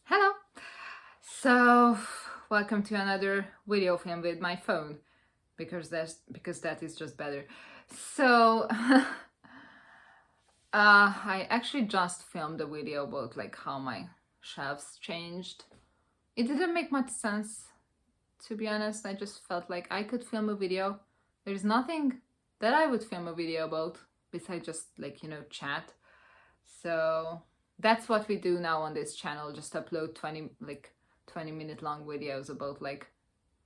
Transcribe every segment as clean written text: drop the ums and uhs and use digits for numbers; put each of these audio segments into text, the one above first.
Hello! So, welcome to another video film with my phone, because that is just better. So, I actually just filmed a video about like how my shelves changed. It didn't make much sense, to be honest. I just felt like I could film a video. There's nothing that I would film a video about besides just like, chat. So that's what we do now on this channel, just upload 20-minute long videos about like,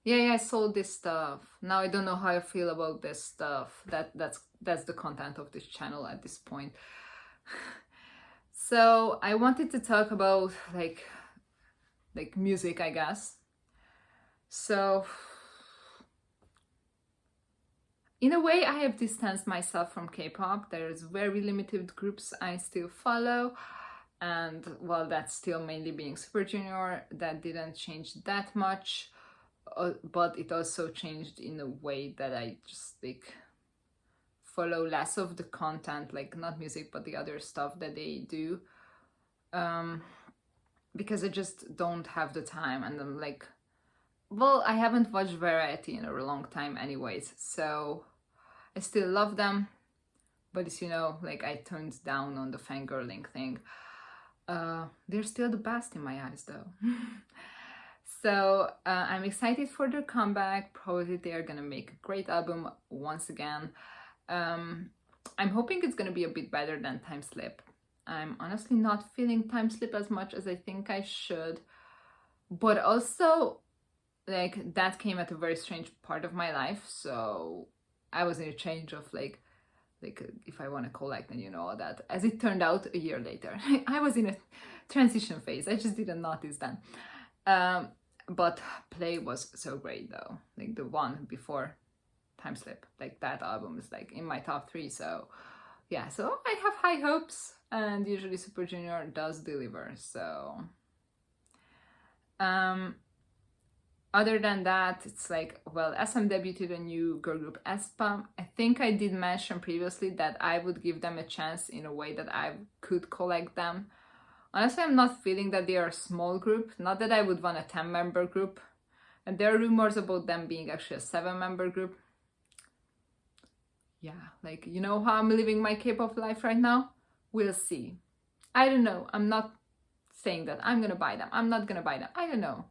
yeah, I sold this stuff, now I don't know how I feel about this stuff. That's the content of this channel at this point. So I wanted to talk about like music, I guess. So in a way, I have distanced myself from K-pop. There's very limited groups I still follow, and well, that's still mainly being Super Junior. That didn't change that much, but it also changed in a way that I just like follow less of the content, like not music but the other stuff that they do, because I just don't have the time, and I'm like, well, I haven't watched Variety in a long time anyways, so I still love them, but as you know, like I toned down on the fangirling thing. They're still the best in my eyes though. So I'm excited for their comeback. Probably they are gonna make a great album once again. I'm hoping it's gonna be a bit better than Time Slip. I'm honestly not feeling Time Slip as much as I think I should, but also like that came at a very strange part of my life, so I was in a change of like if I want to collect and all that. As it turned out, a year later, I was in a transition phase. I just didn't notice then. But Play was so great though. Like the one before Time Slip, like that album is like in my top 3. So yeah, so I have high hopes, and usually Super Junior does deliver. So other than that, it's like, well, SM debuted a new girl group, aespa. I think I did mention previously that I would give them a chance in a way that I could collect them. Honestly, I'm not feeling that they are a small group, not that I would want a 10-member group. And there are rumors about them being actually a 7-member group. Yeah, like, you know how I'm living my K-pop life right now? We'll see. I don't know. I'm not saying that I'm gonna buy them. I'm not gonna buy them. I don't know.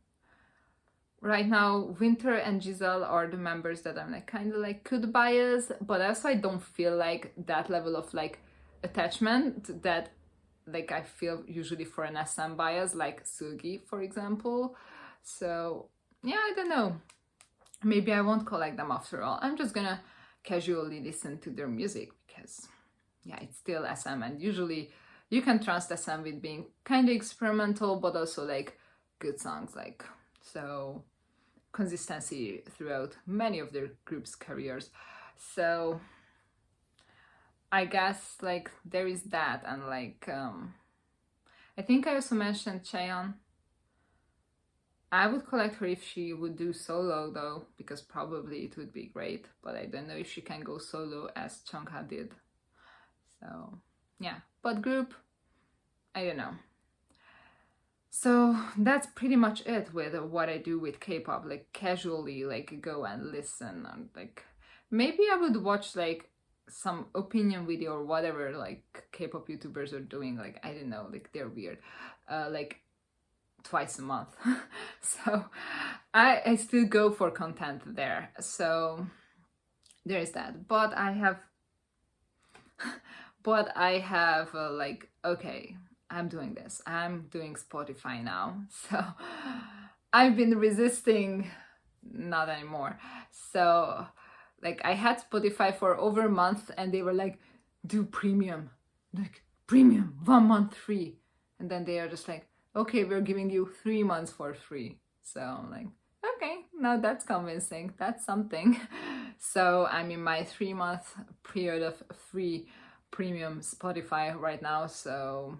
Right now, Winter and Giselle are the members that I'm like kind of like could bias, but also I don't feel like that level of like attachment that like I feel usually for an SM bias, like Sugi, for example. So yeah, I don't know. Maybe I won't collect them after all. I'm just gonna casually listen to their music because yeah, it's still SM, and usually you can trust SM with being kind of experimental, but also like good songs, like. So consistency throughout many of their groups' careers. So I guess like there is that, and like I think I also mentioned Cheon. I would collect her if she would do solo though, because probably it would be great, but I don't know if she can go solo as Chungha did. So yeah, but group, I don't know. So that's pretty much it with what I do with K-pop, like casually like go and listen, and like maybe I would watch like some opinion video or whatever like K-pop YouTubers are doing, like I don't know, like they're weird, like twice a month. So I still go for content there. So there is that, but I have like, okay, I'm doing this. I'm doing Spotify now. So I've been resisting, not anymore. So like I had Spotify for over a month, and they were like, do premium, like premium, 1 month free. And then they are just like, okay, we're giving you 3 months for free. So I'm like, okay, now that's convincing. That's something. So I'm in my 3-month period of free premium Spotify right now. So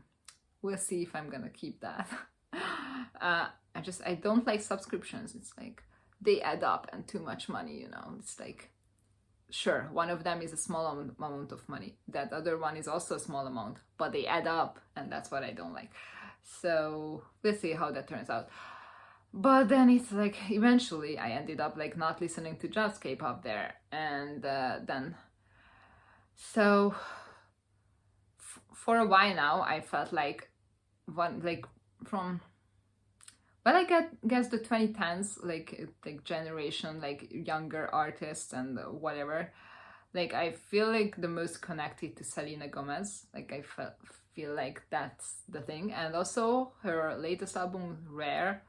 we'll see if I'm gonna keep that. I don't like subscriptions. It's like they add up and too much money, It's like, sure, one of them is a small amount of money. That other one is also a small amount, but they add up, and that's what I don't like. So we'll see how that turns out. But then it's like eventually I ended up like not listening to just K-pop there, and then so for a while now I felt like from well, I guess the 2010s, like generation, like younger artists and whatever. Like I feel like the most connected to Selena Gomez. Like I feel like that's the thing, and also her latest album, Rare,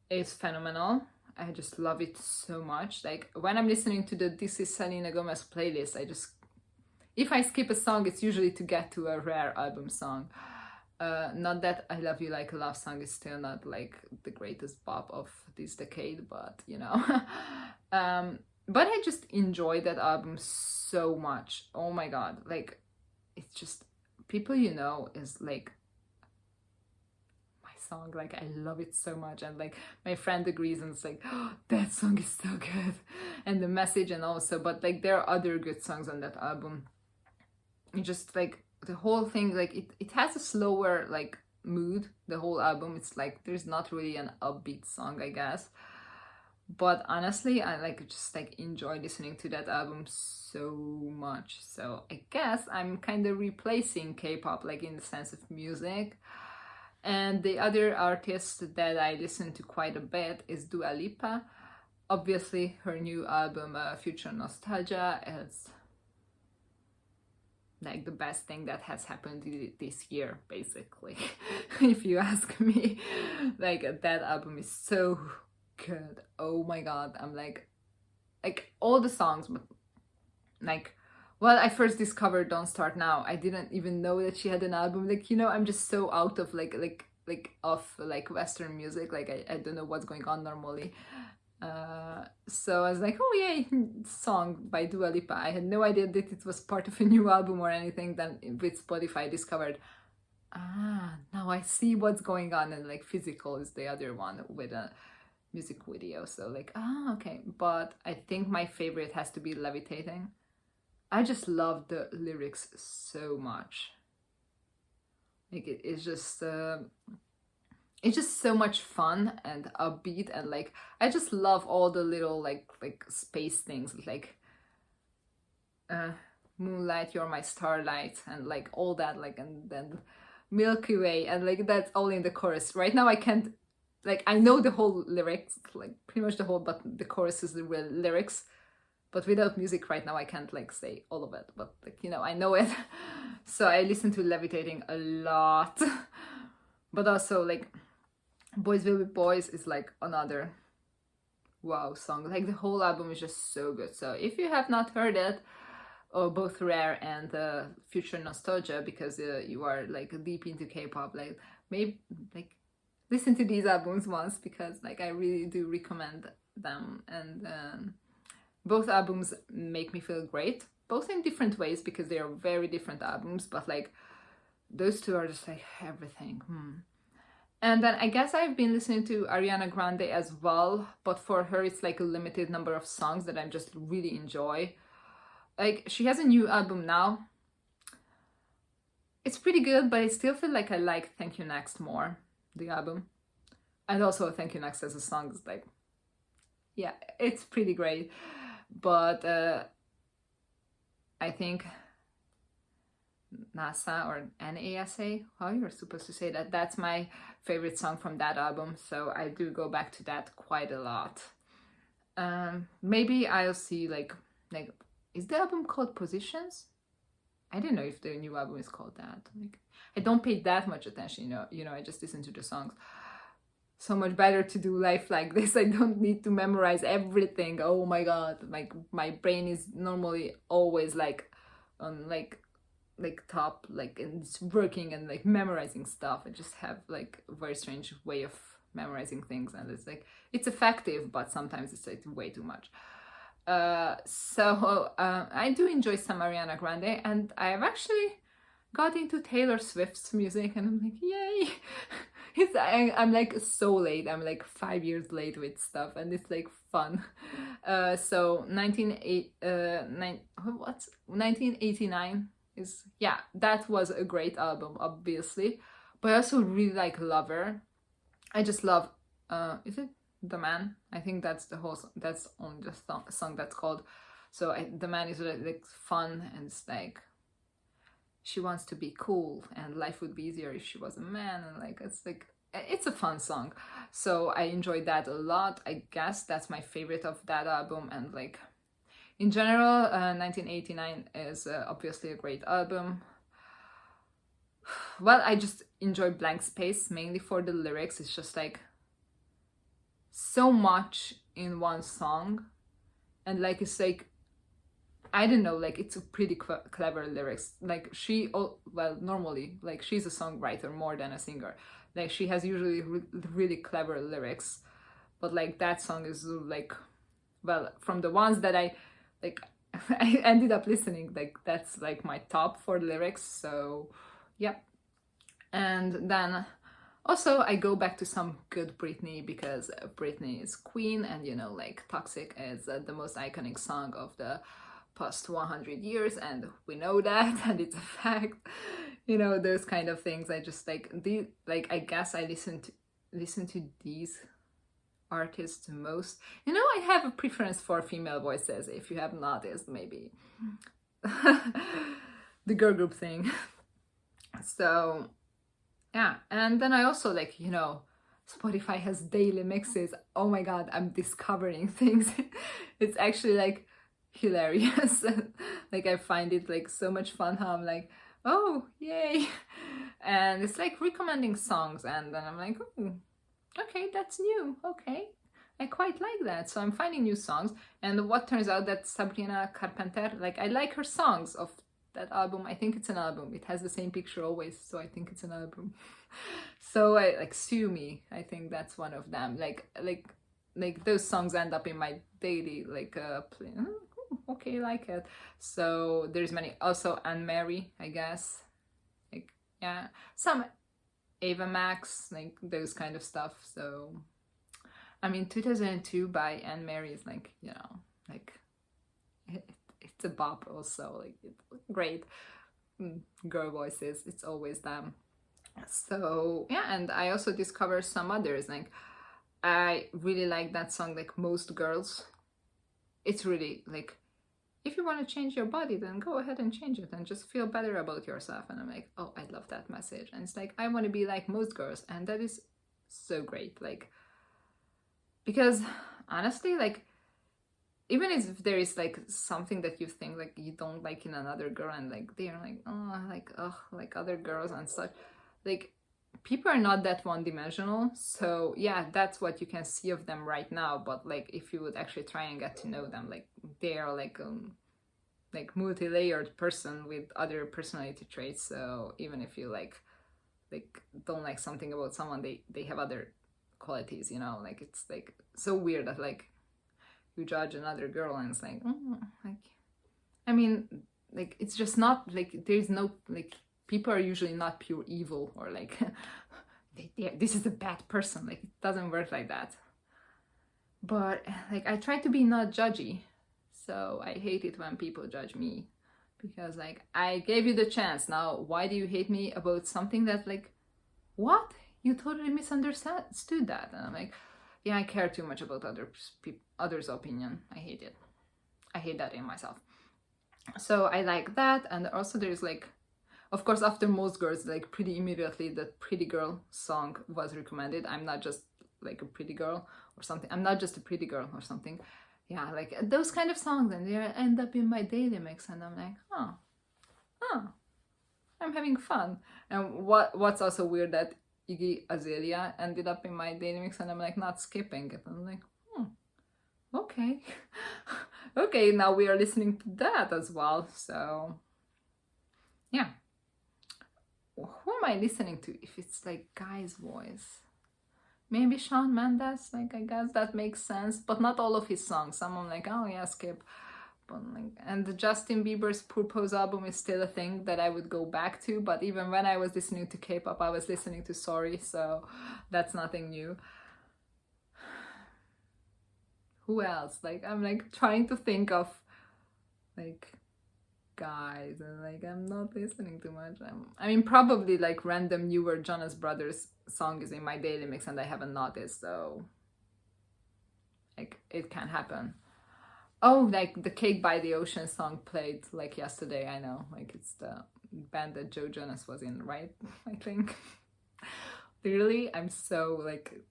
is phenomenal. I just love it so much. Like when I'm listening to the This Is Selena Gomez playlist, if I skip a song, it's usually to get to a Rare album song. Not that I Love You Like a Love Song is still not like the greatest pop of this decade, but you know. But I just enjoy that album so much. Oh my god, like it's just People You Know is like my song. Like I love it so much, and like my friend agrees, and it's like, oh, that song is so good, and the message, and also, but like there are other good songs on that album. It just like the whole thing, like it has a slower like mood, the whole album. It's like there's not really an upbeat song, I guess, but honestly I like just like enjoy listening to that album so much. So I guess I'm kind of replacing K-pop, like in the sense of music. And the other artist that I listen to quite a bit is Dua Lipa. Obviously her new album, Future Nostalgia, is like the best thing that has happened this year, basically. If you ask me, like that album is so good. Oh my god, I'm like all the songs, but like, well, I first discovered Don't Start Now. I didn't even know that she had an album. Like, you know, I'm just so out of like Western music. Like I don't know what's going on normally. So I was like, oh yay, song by Dua Lipa. I had no idea that it was part of a new album or anything. Then with Spotify I discovered, now I see what's going on. And like Physical is the other one with a music video. So like, okay. But I think my favorite has to be Levitating. I just love the lyrics so much. Like it's just so much fun and upbeat, and like I just love all the little like space things, like Moonlight, You're My Starlight, and like all that, like, and then Milky Way, and like that's all in the chorus. Right now I can't, like, I know the whole lyrics, like pretty much the whole, but the chorus is the real lyrics. But without music right now I can't like say all of it, but like, you know, I know it. So I listen to Levitating a lot. But also like Boys Will Be Boys is like another wow song. Like the whole album is just so good. So if you have not heard it, or both Rare and Future Nostalgia, because you are like deep into K-pop, like maybe like listen to these albums once, because like I really do recommend them. And both albums make me feel great, both in different ways, because they are very different albums, but like those two are just like everything. And then I guess I've been listening to Ariana Grande as well, but for her it's like a limited number of songs that I just really enjoy. Like she has a new album now. It's pretty good, but I still feel like I like Thank You Next more, the album. And also Thank You Next as a song is like, yeah, it's pretty great. But I think NASA or NASA, how you're supposed to say that, that's my favorite song from that album, so I do go back to that quite a lot. Maybe I'll see like is the album called Positions? I don't know if the new album is called that. Like I don't pay that much attention, you know, I just listen to the songs. So much better to do life like this. I don't need to memorize everything. Oh my god, like my brain is normally always like on like top, like, and it's working and like memorizing stuff. I just have like a very strange way of memorizing things, and it's like it's effective, but sometimes it's like way too much. So I do enjoy some Ariana Grande, and I have actually got into Taylor Swift's music, and I'm like, yay. I'm like so late. I'm like 5 years late with stuff, and it's like fun. So 1989 is, yeah, that was a great album, obviously. But I also really like Lover. I just love, is it The Man? I think that's the whole, that's only the song that's called. So The Man is really like fun, and it's like, she wants to be cool and life would be easier if she was a man, and like, it's a fun song. So I enjoyed that a lot. I guess that's my favorite of that album. And like, in general, 1989 is obviously a great album. Well, I just enjoy Blank Space mainly for the lyrics. It's just like so much in one song, and like, it's like, I don't know, like, it's a pretty clever lyrics. Like, well, normally, like, she's a songwriter more than a singer. Like, she has usually really clever lyrics, but like, that song is like, well, from the ones that I like, I ended up listening, like, that's like my top for lyrics. So yeah. And then also I go back to some good Britney, because Britney is queen, and you know, like, Toxic is the most iconic song of the past 100 years, and we know that, and it's a fact. You know, those kind of things. I just like I guess I listen to these artists most. You know, I have a preference for female voices, if you have noticed, maybe. The girl group thing. So yeah. And then I also, like, you know, Spotify has daily mixes. Oh my god, I'm discovering things. It's actually like hilarious. Like, I find it like so much fun how I'm like, oh yay. And it's like recommending songs, and then I'm like, oh, okay, that's new. Okay, I quite like that. So I'm finding new songs, and what turns out that Sabrina Carpenter, like, I like her songs of that album. I think it's an album. It has the same picture always, so I think it's an album. So I like Sue Me. I think that's one of them. Like those songs end up in my daily play. Okay, like it. So there's many. Also Anne Mary, I guess. Like, yeah, some Ava Max, like those kind of stuff. So I mean, 2002 by Anne Mary is like, you know, like it's a bop also. Like, it's great. Girl voices, it's always them. So yeah, and I also discovered some others. Like, I really like that song, like Most Girls. It's really like, if you want to change your body, then go ahead and change it and just feel better about yourself. And I'm like, oh, I love that message. And it's like, I want to be like most girls, and that is so great. Like, because honestly, like, even if there is like something that you think like you don't like in another girl, and like they're like, oh, like other girls and such, like, people are not that one-dimensional. So yeah, that's what you can see of them right now. But like, if you would actually try and get to know them, like, they are like multi-layered person with other personality traits. So even if you like don't like something about someone, they have other qualities, you know. Like, it's like so weird that like you judge another girl, and it's like, like, I mean, like, it's just not like, there's no, like, people are usually not pure evil, or like this is a bad person. Like, it doesn't work like that. But like, I try to be not judgy, so I hate it when people judge me, because like, I gave you the chance. Now why do you hate me about something that, like, what, you totally misunderstood that? And I'm like, yeah, I care too much about others' opinion. I hate it. I hate that in myself. So I like that. And also there's like, of course, after Most Girls, like, pretty immediately the Pretty Girl song was recommended. I'm not just like a pretty girl or something. I'm not just a pretty girl or something. Yeah, like those kind of songs, and they end up in my daily mix, and I'm like, oh, I'm having fun. And what's also weird, that Iggy Azalea ended up in my daily mix, and I'm like not skipping it. I'm like, okay. Okay, now we are listening to that as well. So yeah. Who am I listening to if it's like guy's voice? Maybe Shawn Mendes, like, I guess that makes sense, but not all of his songs. Some I'm like, oh yeah, skip. But like, and the Justin Bieber's Purpose album is still a thing that I would go back to, but even when I was listening to K-pop, I was listening to Sorry, so that's nothing new. Who else? Like, I'm like trying to think of like guys, and like I'm not listening too much. I mean, probably like random newer Jonas Brothers song is in my daily mix and I haven't noticed, so like it can happen. Oh, like the Cake by the Ocean song played like yesterday. I know, like it's the band that Joe Jonas was in, right? I think. Literally, I'm so like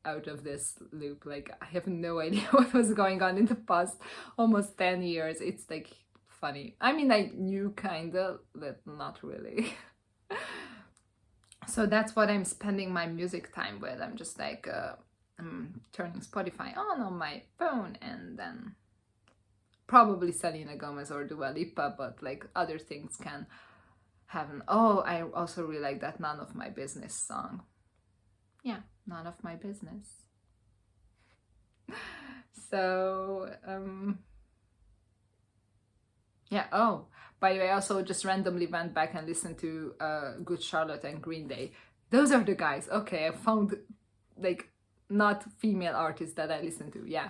out of this loop. Like I have no idea what was going on in the past almost 10 years. It's like funny. I mean, I knew kinda, but not really. So that's what I'm spending my music time with. I'm just like I'm turning Spotify on my phone, and then probably Selena Gomez or Dua Lipa, but like other things can happen. Oh, I also really like that None of My Business song. Yeah, none of my business. So yeah. Oh, by the way, I also just randomly went back and listened to Good Charlotte and Green Day. Those are the guys. Okay, I found like not female artists that I listen to. Yeah,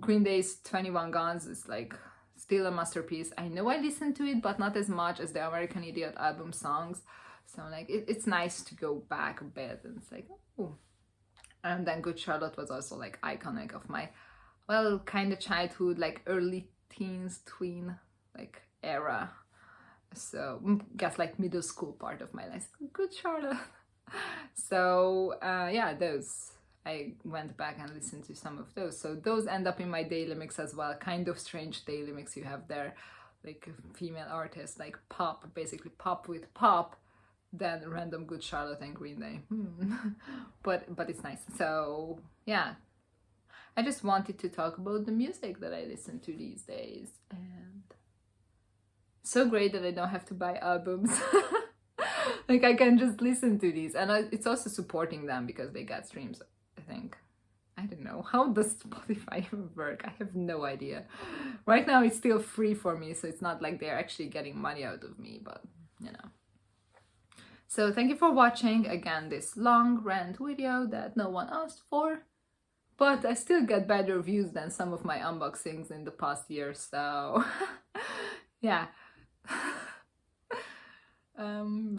Green Day's 21 Guns is like still a masterpiece. I know I listened to it, but not as much as the American Idiot album songs. So like it's nice to go back a bit, and it's like, oh. And then Good Charlotte was also like iconic of my, well, kind of childhood, like early teens, tween, like era. So guess like middle school part of my life. Good Charlotte. So yeah, those. I went back and listened to some of those. So those end up in my daily mix as well. Kind of strange daily mix you have there. Like female artists, like pop, basically pop with pop, then random Good Charlotte and Green Day. But it's nice. So yeah, I just wanted to talk about the music that I listen to these days, and so great that I don't have to buy albums. Like I can just listen to these, and it's also supporting them because they get streams, I think. I don't know, how does Spotify work? I have no idea. Right now it's still free for me, so it's not like they're actually getting money out of me, but you know. So thank you for watching again this long rant video that no one asked for, but I still get better views than some of my unboxings in the past year, so yeah.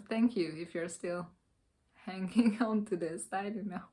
Thank you if you're still hanging on to this. I don't know.